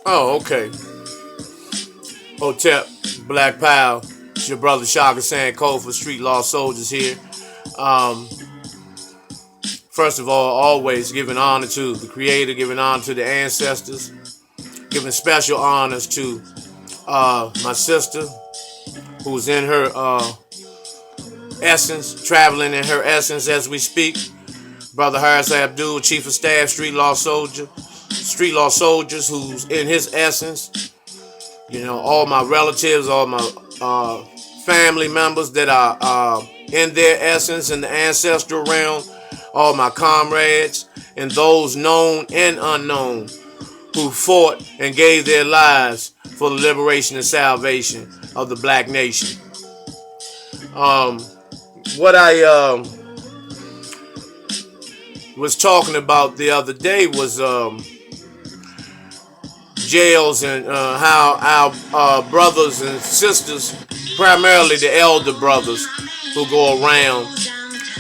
Oh, okay. Hotep, Black Pal. It's your brother Shaka saying code for Street Law Soldiers here. Um, First of all, always giving honor to the Creator, giving honor to the ancestors, giving special honors to my sister, who's in her essence, traveling in her essence as we speak. Brother Harris Abdul, Chief of Staff, Street Law Soldiers, who's in his essence. You know, all my relatives, all my family members that are in their essence in the ancestral realm, all my comrades, and those known and unknown who fought and gave their lives for the liberation and salvation of the black nation. What I was talking about the other day was jails and how our brothers and sisters, primarily the elder brothers, who go around,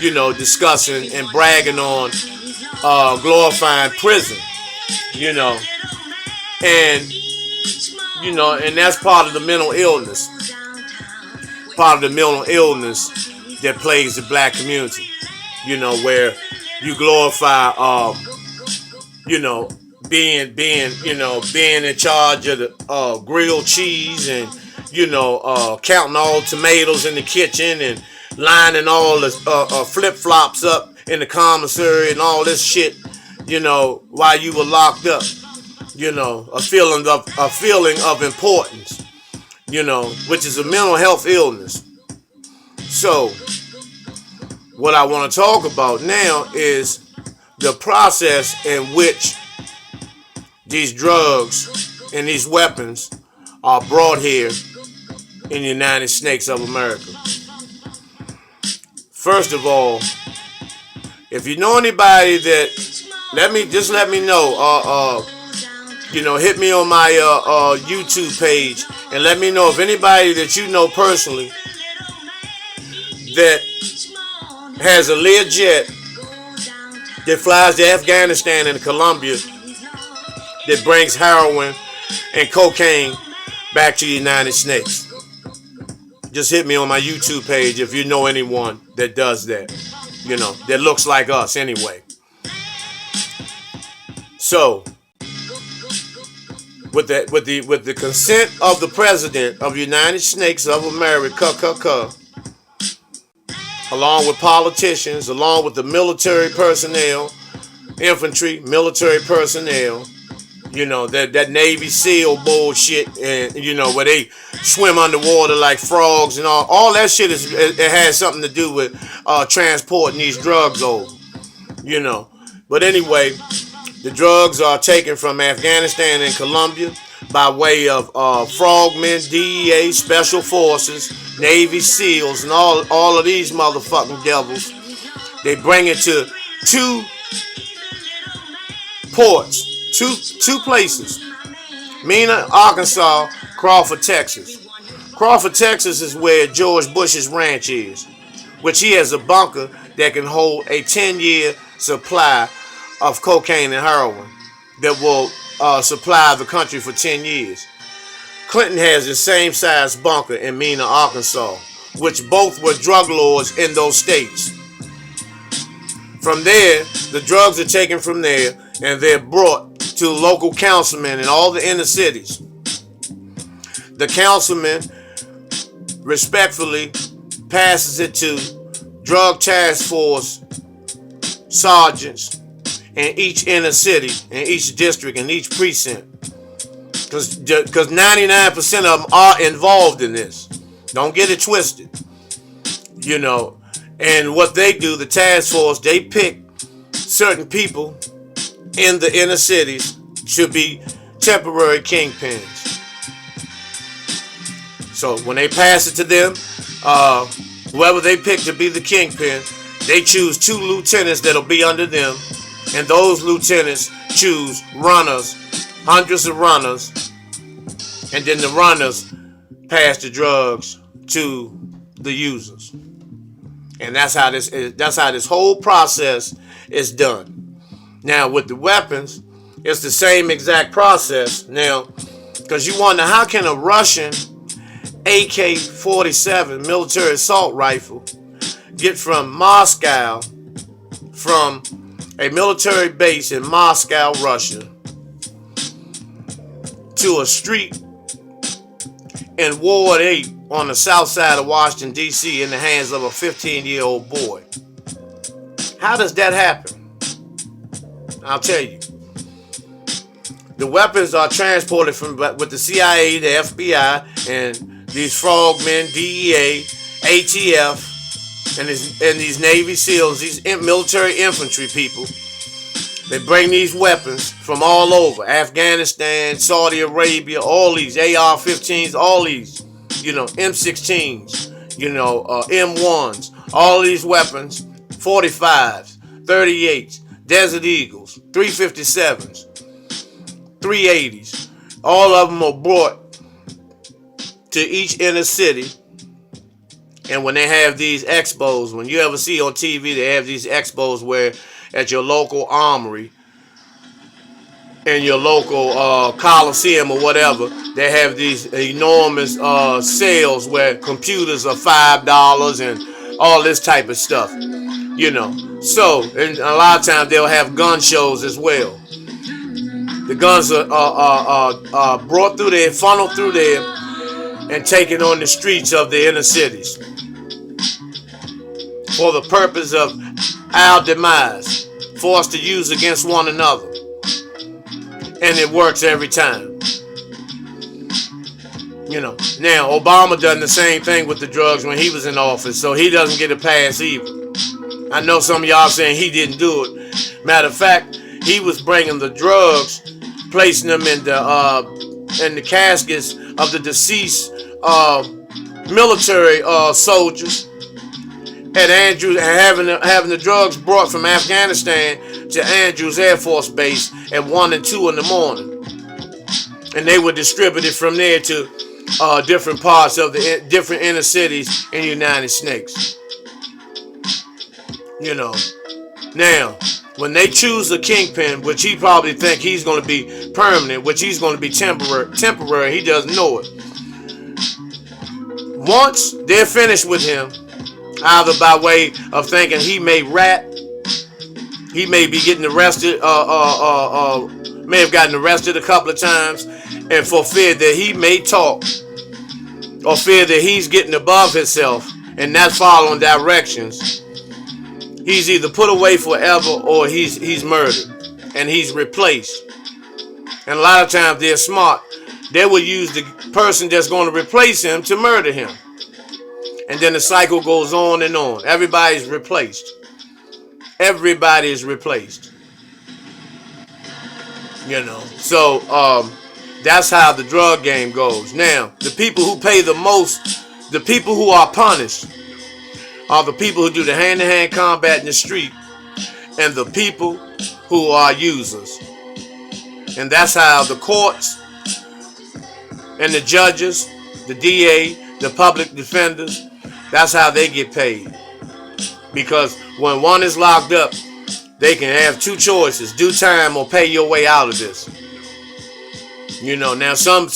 you know, discussing and bragging on glorifying prison, you know, and you know, and that's part of the mental illness, that plagues the black community, you know, where you glorify, you know, being in charge of the grilled cheese and, you know, counting all tomatoes in the kitchen and lining all the flip-flops up in the commissary and all this shit, you know, while you were locked up. You know, a feeling of importance, you know, which is a mental health illness. So, what I want to talk about now is the process in which these drugs and these weapons are brought here in the United Snakes of America. First of all, if you know anybody that, let me know. You know, hit me on my YouTube page and let me know if anybody that you know personally that has a Learjet that flies to Afghanistan and Colombia that brings heroin and cocaine back to the United States. Just hit me on my YouTube page if you know anyone that does that, you know, that looks like us anyway. So, with the consent of the President of the United Snakes of AmeriKKKa, along with politicians, along with the military personnel, infantry, military personnel, you know, that Navy SEAL bullshit, and you know, where they swim underwater like frogs and all that shit it has something to do with transporting these drugs over, you know. But anyway, the drugs are taken from Afghanistan and Colombia by way of frogmen, DEA, Special Forces, Navy SEALs, and all of these motherfucking devils. They bring it to two ports, two places. Mena, Arkansas, Crawford, Texas. Crawford, Texas is where George Bush's ranch is, which he has a bunker that can hold a 10-year supply of cocaine and heroin that will supply the country for 10 years. Clinton has the same size bunker in Mena, Arkansas, which both were drug lords in those states. From there, the drugs are taken from there and they're brought to local councilmen in all the inner cities. The councilman respectfully passes it to drug task force sergeants in each inner city, in each district, in each precinct. Because 99% of them are involved in this. Don't get it twisted. You know, and what they do, the task force, they pick certain people in the inner cities to be temporary kingpins. So when they pass it to them, whoever they pick to be the kingpin, they choose 2 lieutenants that'll be under them. And those lieutenants choose runners, hundreds of runners, and then the runners pass the drugs to the users. And that's how this whole process is done. Now with the weapons, It's the same exact process. Now, because you wonder, how can a Russian AK-47 military assault rifle get from Moscow, from a military base in Moscow, Russia, to a street in Ward 8 on the south side of Washington, D.C. in the hands of a 15-year-old boy? How does that happen? I'll tell you. The weapons are transported with the CIA, the FBI, and these frogmen, DEA, ATF, and these Navy SEALs, these military infantry people. They bring these weapons from all over. Afghanistan, Saudi Arabia, all these AR-15s, all these, M16s, M1s, all these weapons, 45s, 38s, Desert Eagles, 357s, 380s. All of them are brought to each inner city. And when they have these expos, when you ever see on TV, they have these expos where at your local armory, in your local coliseum or whatever, they have these enormous sales where computers are $5 and all this type of stuff. So, and a lot of times they'll have gun shows as well. The guns are brought through there, funneled through there, and taken on the streets of the inner cities for the purpose of our demise, for us to use against one another. And it works every time. Now Obama done the same thing with the drugs when he was in office, so he doesn't get a pass either. I know some of y'all saying he didn't do it. Matter of fact, he was bringing the drugs, placing them in the caskets of the deceased military soldiers at Andrews, and having the drugs brought from Afghanistan to Andrews Air Force Base at 1 and 2 in the morning, and they were distributed from there to different parts of the different inner cities in the United States. Now, when they choose a kingpin, which he probably think he's going to be permanent, which he's going to be temporary, he doesn't know it. Once they're finished with him, either by way of thinking he may rat, he may be getting arrested, may have gotten arrested a couple of times, and for fear that he may talk, or fear that he's getting above himself and not following directions, he's either put away forever or he's murdered and he's replaced. And a lot of times they're smart. They will use the person that's going to replace him to murder him. And then the cycle goes on and on. Everybody's replaced. Everybody is replaced. So that's how the drug game goes. Now, the people who pay the most, the people who are punished, are the people who do the hand-to-hand combat in the street, and the people who are users. And that's how the courts and the judges, the DA, the public defenders, that's how they get paid. Because when one is locked up, they can have two choices: do time or pay your way out of this. Now some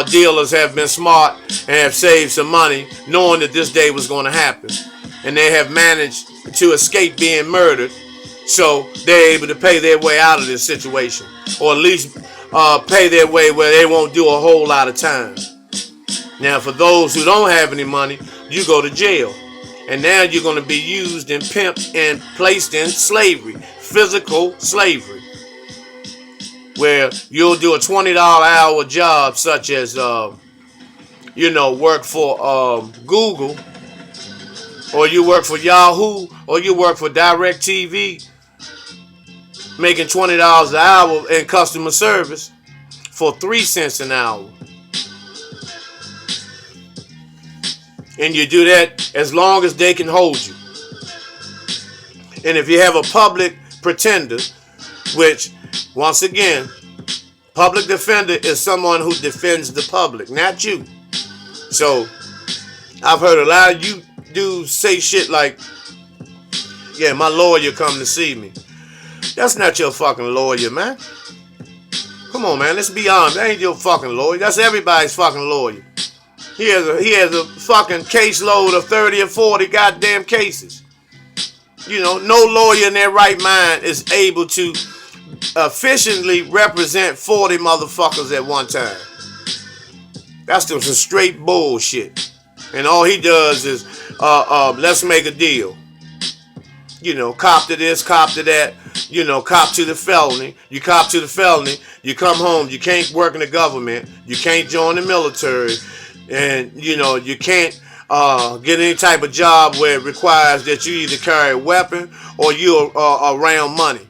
dealers have been smart and have saved some money, knowing that this day was going to happen, and they have managed to escape being murdered, so they're able to pay their way out of this situation, or at least pay their way where they won't do a whole lot of time. Now, for those who don't have any money, you go to jail, and now you're going to be used and pimped and placed in slavery, physical slavery, where you'll do a $20 hour job, such as work for Google, or you work for Yahoo, or you work for DirecTV, making $20 an hour in customer service for 3 cents an hour. And you do that as long as they can hold you. And if you have a public pretender, which, once again, public defender is someone who defends the public, not you. So, I've heard a lot of you dudes say shit like, yeah, my lawyer come to see me. That's not your fucking lawyer, man. Come on, man. Let's be honest. That ain't your fucking lawyer. That's everybody's fucking lawyer. He has a fucking caseload of 30 or 40 goddamn cases. No lawyer in their right mind is able to efficiently represent 40 motherfuckers at one time. That's some straight bullshit. And all he does is, let's make a deal. Cop to this, cop to that. Cop to the felony. You cop to the felony. You come home. You can't work in the government. You can't join the military. And, you can't get any type of job where it requires that you either carry a weapon or you're around money.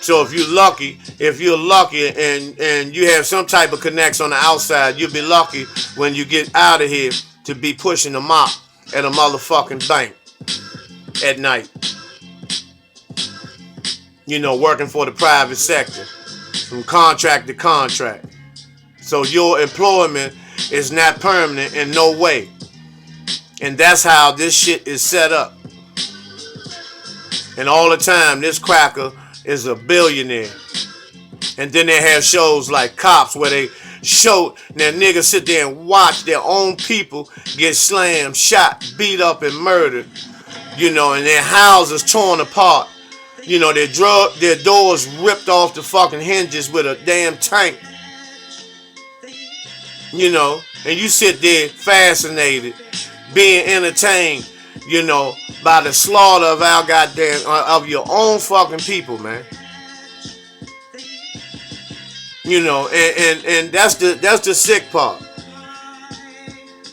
So if you're lucky and you have some type of connects on the outside, you'll be lucky when you get out of here to be pushing a mop at a motherfucking bank at night. Working for the private sector from contract to contract. So your employment is not permanent in no way. And that's how this shit is set up. And all the time, this cracker is a billionaire. And then they have shows like Cops where they show that niggas sit there and watch their own people get slammed, shot, beat up, and murdered. And their houses torn apart. Their doors ripped off the fucking hinges with a damn tank. And you sit there fascinated, being entertained, by the slaughter of our goddamn, of your own fucking people, man. And that's the sick part.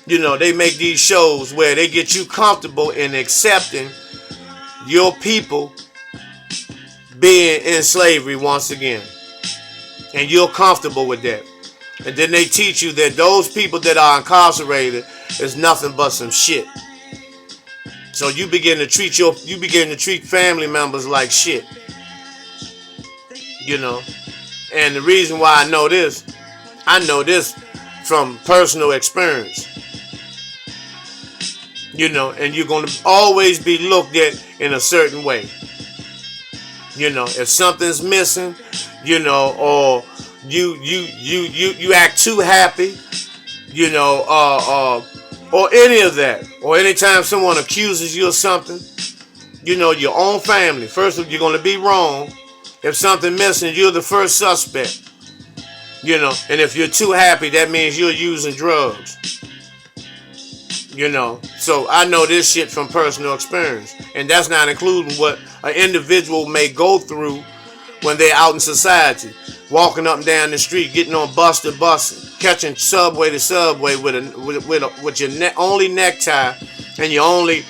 They make these shows where they get you comfortable in accepting your people being in slavery once again. And you're comfortable with that. And then they teach you that those people that are incarcerated is nothing but some shit. So you begin to treat family members like shit. And the reason why I know this from personal experience. And you're going to always be looked at in a certain way. If something's missing, or you act too happy, or any of that, or anytime someone accuses you of something, your own family. First, you're going to be wrong. If something missing, you're the first suspect. And if you're too happy, that means you're using drugs. So I know this shit from personal experience, and that's not including what an individual may go through when they're out in society, walking up and down the street, getting on bus to bus, catching subway to subway with your only necktie and your only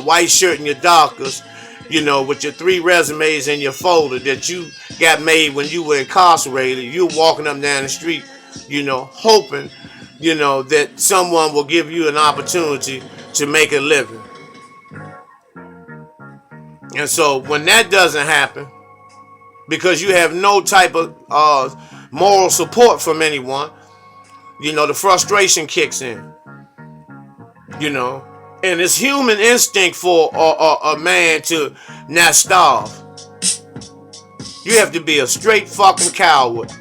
white shirt and your Dockers, with your 3 resumes in your folder that you got made when you were incarcerated. You walking up and down the street, hoping, that someone will give you an opportunity to make a living. And so when that doesn't happen, because you have no type of moral support from anyone, the frustration kicks in. And it's human instinct for a man to not starve. You have to be a straight fucking coward.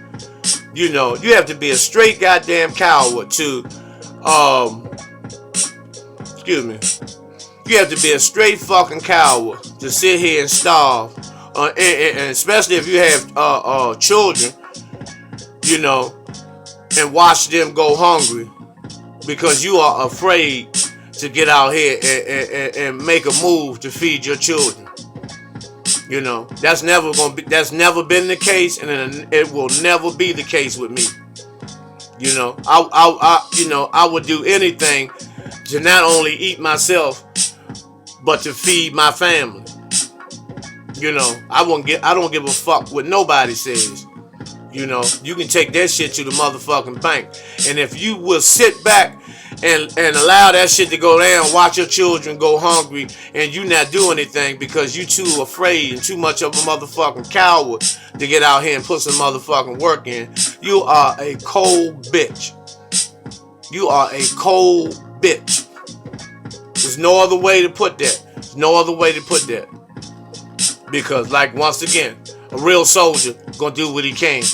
You have to be a straight goddamn coward to, You have to be a straight fucking coward to sit here and starve. And especially if you have children, and watch them go hungry because you are afraid to get out here and make a move to feed your children. That's never been the case, and it will never be the case with me. I would do anything to not only eat myself, but to feed my family. I don't give a fuck what nobody says. You can take that shit to the motherfucking bank. And if you will sit back and allow that shit to go down, watch your children go hungry, and you not do anything because you too afraid and too much of a motherfucking coward to get out here and put some motherfucking work in, you are a cold bitch. You are a cold bitch. There's no other way to put that. Because, like, once again, a real soldier gonna do what he can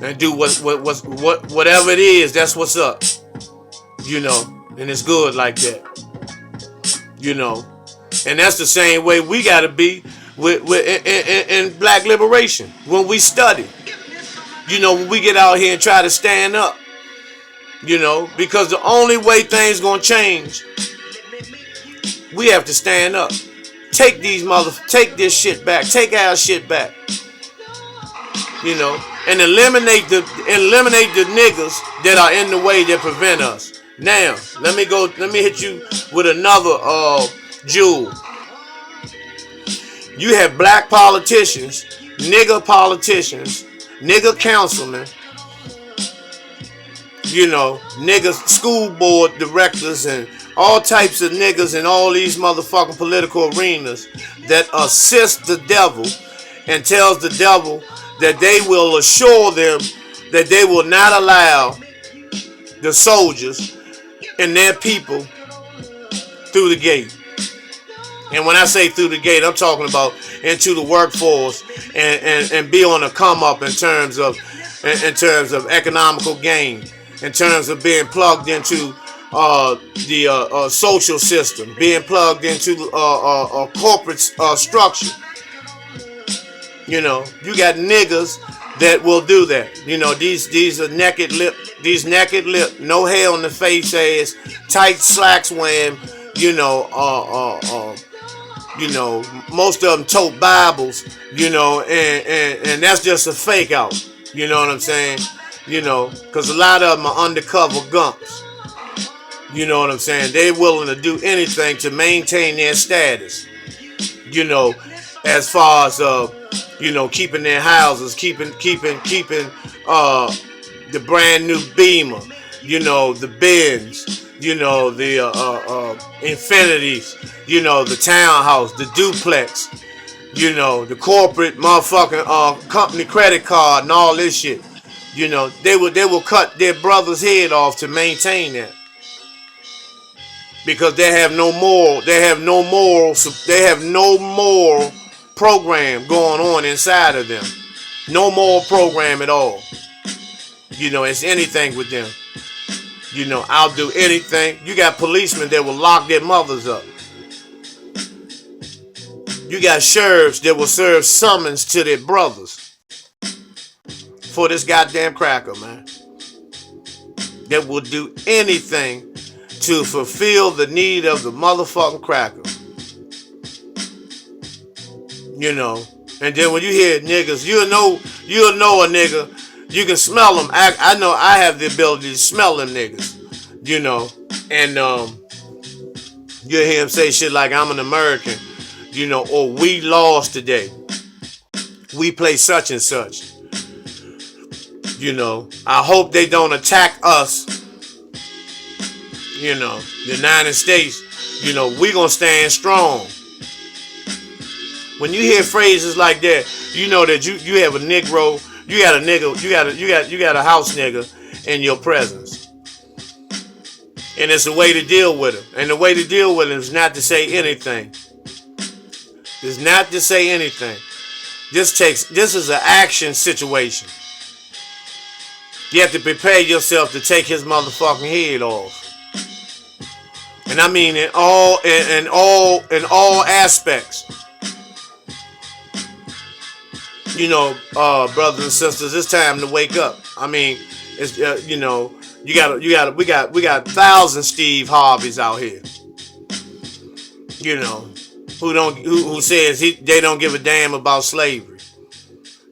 and do whatever it is. That's what's up, and it's good like that, and that's the same way we gotta be in Black liberation when we study. When we get out here and try to stand up, because the only way things gonna change, we have to stand up. Take this shit back. Take our shit back. And eliminate the niggas that are in the way that prevent us. Now, let me hit you with another jewel. You have black politicians, nigga councilmen, nigga school board directors, and all types of niggas in all these motherfucking political arenas that assist the devil and tells the devil that they will assure them that they will not allow the soldiers and their people through the gate. And when I say through the gate, I'm talking about into the workforce and be on a come up in terms of economical gain, in terms of being plugged into the social system, being plugged into corporate structure. You got niggas that will do that. These are naked lip, no hair on the face ass, tight slacks wearing, most of them tote Bibles, and that's just a fake out. You know what I'm saying? Because a lot of them are undercover gumps. You know what I'm saying? They're willing to do anything to maintain their status. As far as keeping their houses, keeping the brand new Beamer, the Benz, the Infinities, the townhouse, the duplex, the corporate motherfucking company credit card and all this shit. They will cut their brother's head off to maintain that. Because they have no moral program going on inside of them. No moral program at all. It's anything with them. I'll do anything. You got policemen that will lock their mothers up. You got sheriffs that will serve summons to their brothers for this goddamn cracker, man. That will do anything to fulfill the need of the motherfucking cracker. And then when you hear niggas, you'll know a nigga. You can smell them. I know I have the ability to smell them niggas. And you'll hear him say shit like, I'm an American, or we lost today. We play such and such. I hope they don't attack us. United States, we gonna stand strong. When you hear phrases like that, you know that you have a Negro, you got a nigga, you got a house nigga in your presence. And it's a way to deal with him. And the way to deal with him is not to say anything. It's not to say anything. This is an action situation. You have to prepare yourself to take his motherfucking head off. And I mean in all aspects. Brothers and sisters, it's time to wake up. I mean, it's we got 1,000 Steve Harveys out here. Who says they don't give a damn about slavery.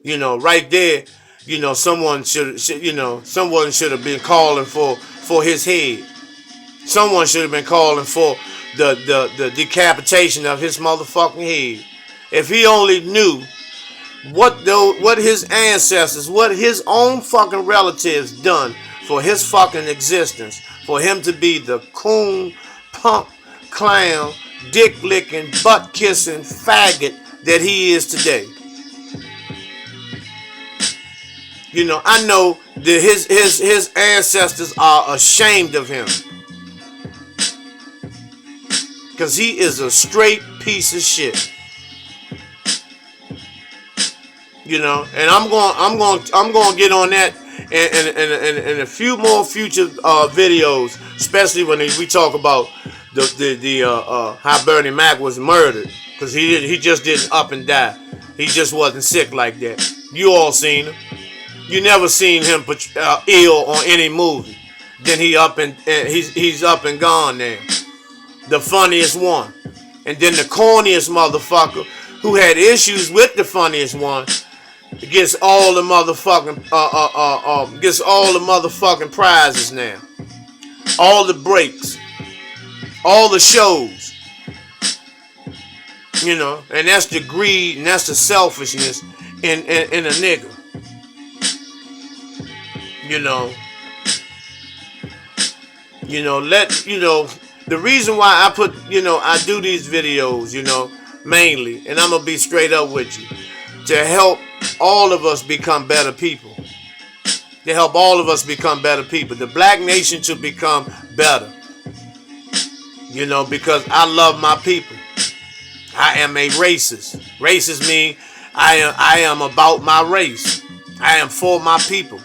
Right there, someone should have been calling for his head. Someone should have been calling for the decapitation of his motherfucking head. If he only knew what his ancestors, what his own fucking relatives done for his fucking existence, for him to be the coon, punk, clown, dick licking, butt kissing faggot that he is today. I know that his ancestors are ashamed of him. Because he is a straight piece of shit. You know, and I'm going to get on that in a few more future videos, especially when we talk about how Bernie Mac was murdered, because he just didn't up and die. He just wasn't sick like that. You all seen him. You never seen him ill on any movie. Then he's up and gone now. The funniest one, and then the corniest motherfucker who had issues with the funniest one gets all the motherfucking prizes now, all the breaks, all the shows. You know, and that's the greed and that's the selfishness in a nigga. You know, the reason why I do these videos, mainly, and I'm gonna be straight up with you, to help all of us become better people. To help all of us become better people. The black nation to become better. Because I love my people. I am a racist. Racist mean I am about my race. I am for my people.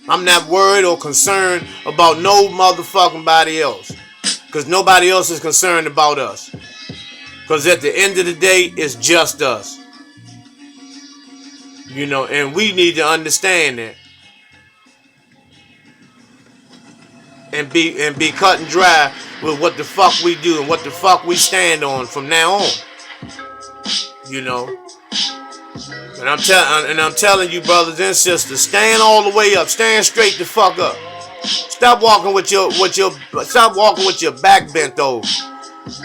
I'm not worried or concerned about no motherfucking body else. Because nobody else is concerned about us. Because at the end of the day, it's just us. And we need to understand that. And be cut and dry with what the fuck we do and what the fuck we stand on from now on. And I'm telling you, brothers and sisters, stand all the way up. Stand straight the fuck up. Stop walking with your back bent over.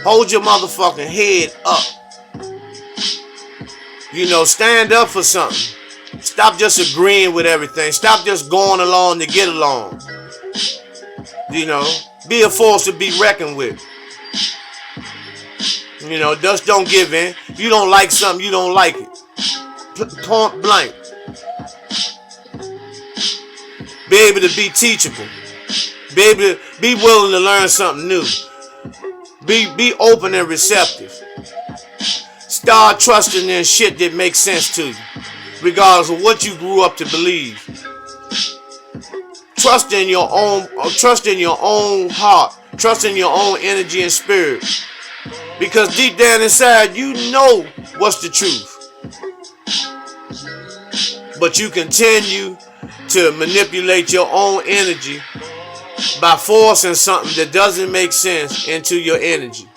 Hold your motherfucking head up. Stand up for something. Stop just agreeing with everything. Stop just going along to get along. Be a force to be reckoned with. Just don't give in. If you don't like something, you don't like it. Point blank. Be able to be teachable. Be willing to learn something new. Be open and receptive. Start trusting in shit that makes sense to you, regardless of what you grew up to believe. Trust in your own heart. Trust in your own energy and spirit. Because deep down inside, you know what's the truth. But you continue to manipulate your own energy by forcing something that doesn't make sense into your energy.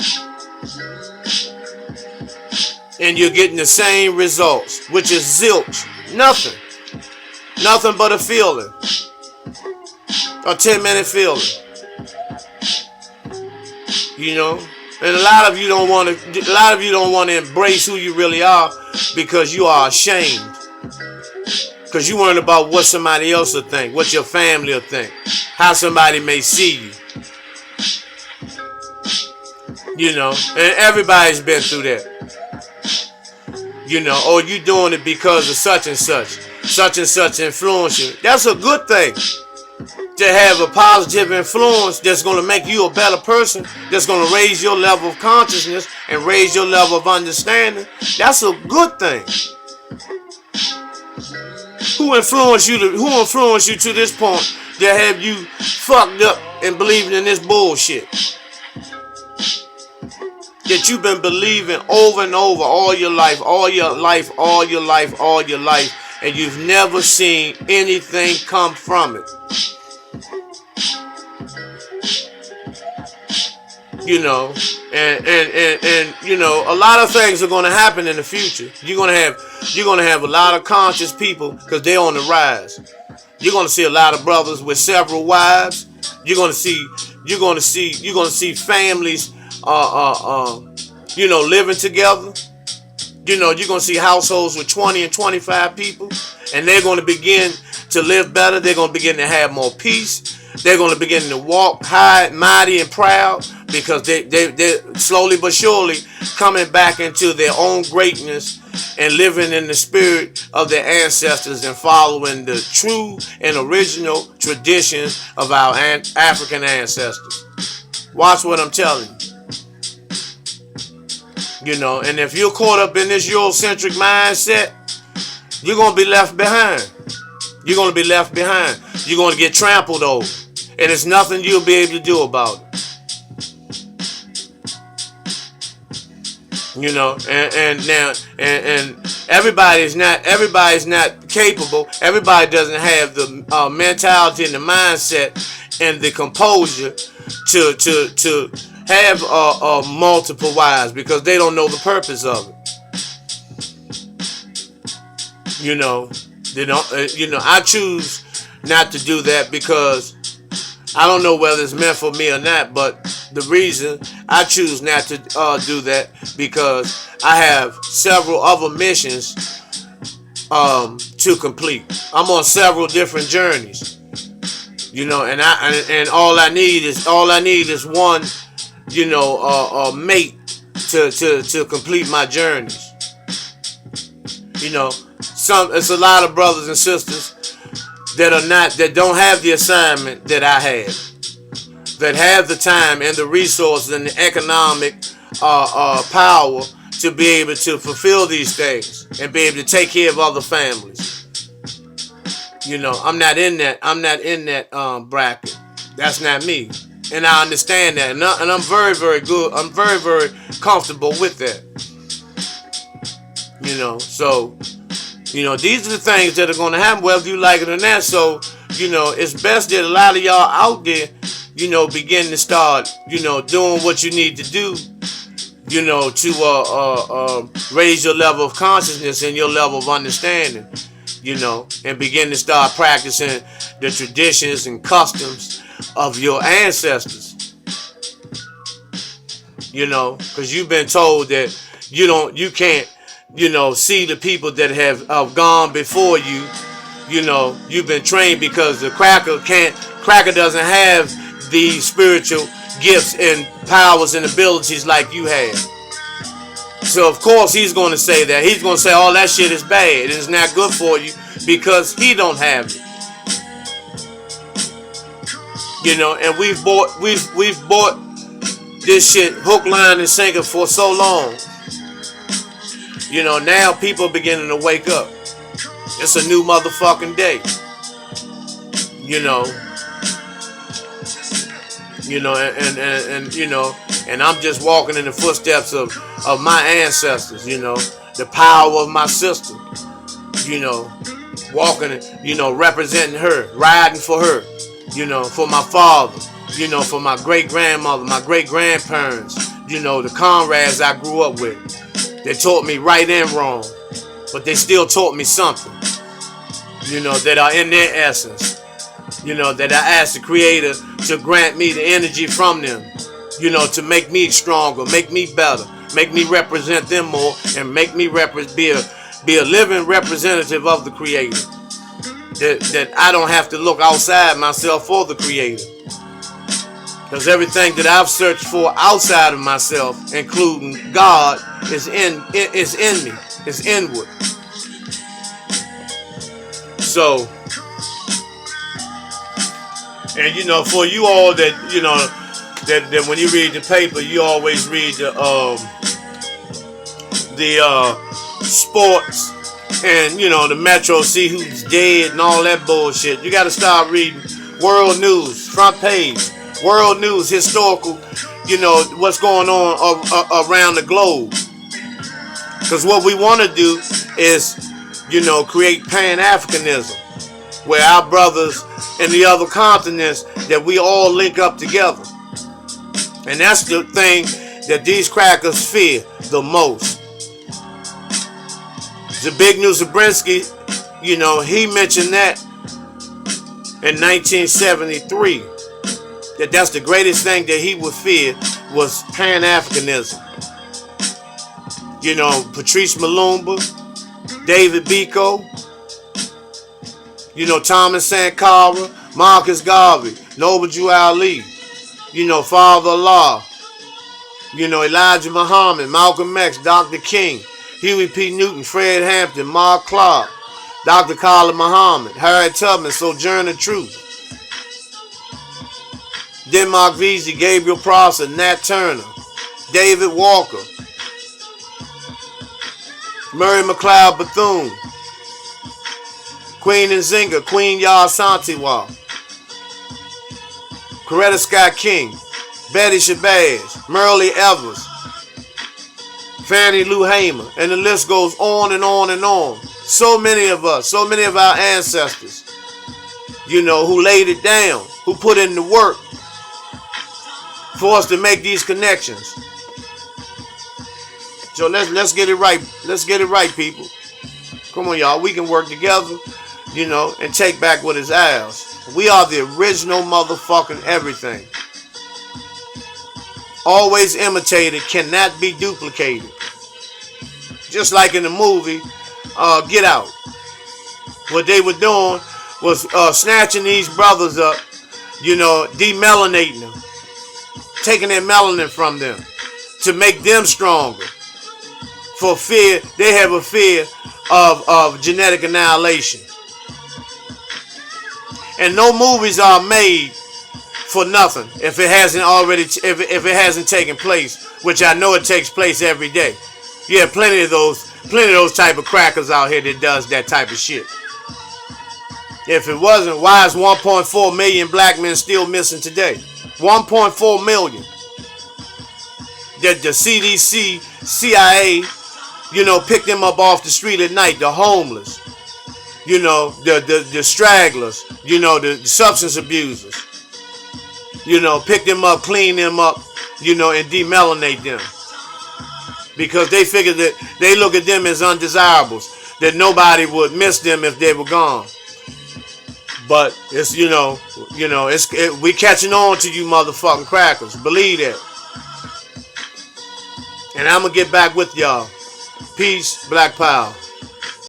And you're getting the same results, which is zilch. Nothing. Nothing but a feeling. A 10-minute feeling. And a lot of you don't want to embrace who you really are because you are ashamed. Because you worrying about what somebody else will think, what your family will think, how somebody may see you. And everybody's been through that. Oh, you doing it because of such and such influence you. That's a good thing. To have a positive influence that's going to make you a better person, that's going to raise your level of consciousness and raise your level of understanding. That's a good thing. Who influenced you to this point that have you fucked up and believing in this bullshit that you've been believing over and over all your life, and you've never seen anything come from it? And a lot of things are going to happen in the future. You're going to have a lot of conscious people because they're on the rise. You're going to see a lot of brothers with several wives. You're going to see families living together. You're going to see households with 20 and 25 people, and they're going to begin to live better. They're going to begin to have more peace. They're going to begin to walk high, mighty, and proud because they're slowly but surely coming back into their own greatness and living in the spirit of their ancestors and following the true and original traditions of our African ancestors. Watch what I'm telling you. And if you're caught up in this Eurocentric mindset, you're going to be left behind. You're going to be left behind. You're going to get trampled over. And there's nothing you'll be able to do about it. You know, and now everybody's not capable. Everybody doesn't have the mentality and the mindset and the composure to have multiple wives, because they don't know the purpose of it. You know, they don't. I choose not to do that because I don't know whether it's meant for me or not, but the reason I choose not to do that because I have several other missions to complete. I'm on several different journeys, you know, and all I need is one, you know, mate to complete my journeys. You know, it's a lot of brothers and sisters that don't have the assignment that I have, that have the time and the resources and the economic power to be able to fulfill these things and be able to take care of other families. You know, I'm not in that bracket. That's not me, and I understand that, and I'm very, very good. I'm very, very comfortable with that. You know, so. You know, these are the things that are going to happen, whether you like it or not. So, you know, it's best that a lot of y'all out there, you know, begin to start, you know, doing what you need to do, you know, to raise your level of consciousness and your level of understanding, you know, and begin to start practicing the traditions and customs of your ancestors. You know, because you've been told that you can't, you know, see the people that have gone before you. You know, you've been trained because the cracker doesn't have the spiritual gifts and powers and abilities like you have. So of course he's going to say that. He's going to say all that shit is bad. It's not good for you because he don't have it. You know, and we've bought this shit hook, line, and sinker for so long. You know, now people are beginning to wake up. It's a new motherfucking day. You know, and you know, and I'm just walking in the footsteps of my ancestors. You know, the power of my sister. You know, walking, you know, representing her, riding for her. You know, for my father. You know, for my great grandmother, my great grandparents. You know, the comrades I grew up with. They taught me right and wrong, but they still taught me something, you know, that are in their essence, you know, that I asked the Creator to grant me the energy from them, you know, to make me stronger, make me better, make me represent them more, and make me be a living representative of the Creator, that I don't have to look outside myself for the Creator. Because everything that I've searched for outside of myself, including God, is in me. It's inward. So, and you know, for you all that, you know, that when you read the paper, you always read the sports and, you know, the Metro, see who's dead and all that bullshit. You got to start reading world news, front page. World news, historical, you know, what's going on around the globe. Because what we want to do is, you know, create Pan-Africanism, where our brothers in the other continents, that we all link up together. And that's the thing that these crackers fear the most. Zbigniew Brzezinski, you know, he mentioned that in 1973. That's the greatest thing that he would fear was Pan-Africanism. You know, Patrice Lumumba, David Biko, you know, Thomas Sankara, Marcus Garvey, Noble Drew Ali, you know, Father Allah, you know, Elijah Muhammad, Malcolm X, Dr. King, Huey P. Newton, Fred Hampton, Mark Clark, Dr. Khalid Muhammad, Harriet Tubman, Sojourner Truth, Denmark Vesey, Gabriel Prosser, Nat Turner, David Walker, Murray McLeod Bethune, Queen Nzinga, Queen Yah Santiwa, Coretta Scott King, Betty Shabazz, Merle Evers, Fannie Lou Hamer, and the list goes on and on and on. So many of us, so many of our ancestors, you know, who laid it down, who put in the work for us to make these connections. So let's get it right. Let's get it right, people. Come on, y'all. We can work together, you know, and take back what is ours. We are the original motherfucking everything. Always imitated, cannot be duplicated. Just like in the movie Get Out. What they were doing was snatching these brothers up, you know, demelanating them, taking their melanin from them to make them stronger. For fear, they have a fear of genetic annihilation. And no movies are made for nothing if it hasn't already, if it hasn't taken place, which I know it takes place every day. Yeah, plenty of those type of crackers out here that does that type of shit. If it wasn't, why is 1.4 million black men still missing today? 1.4 million. That the CDC, CIA, you know, picked them up off the street at night, the homeless, you know, the stragglers, you know, the substance abusers, you know, pick them up, clean them up, you know, and demelanate them. Because they figure that they look at them as undesirables, that nobody would miss them if they were gone. But it's, we catching on to you motherfucking crackers. Believe that. And I'm going to get back with y'all. Peace, Black Power.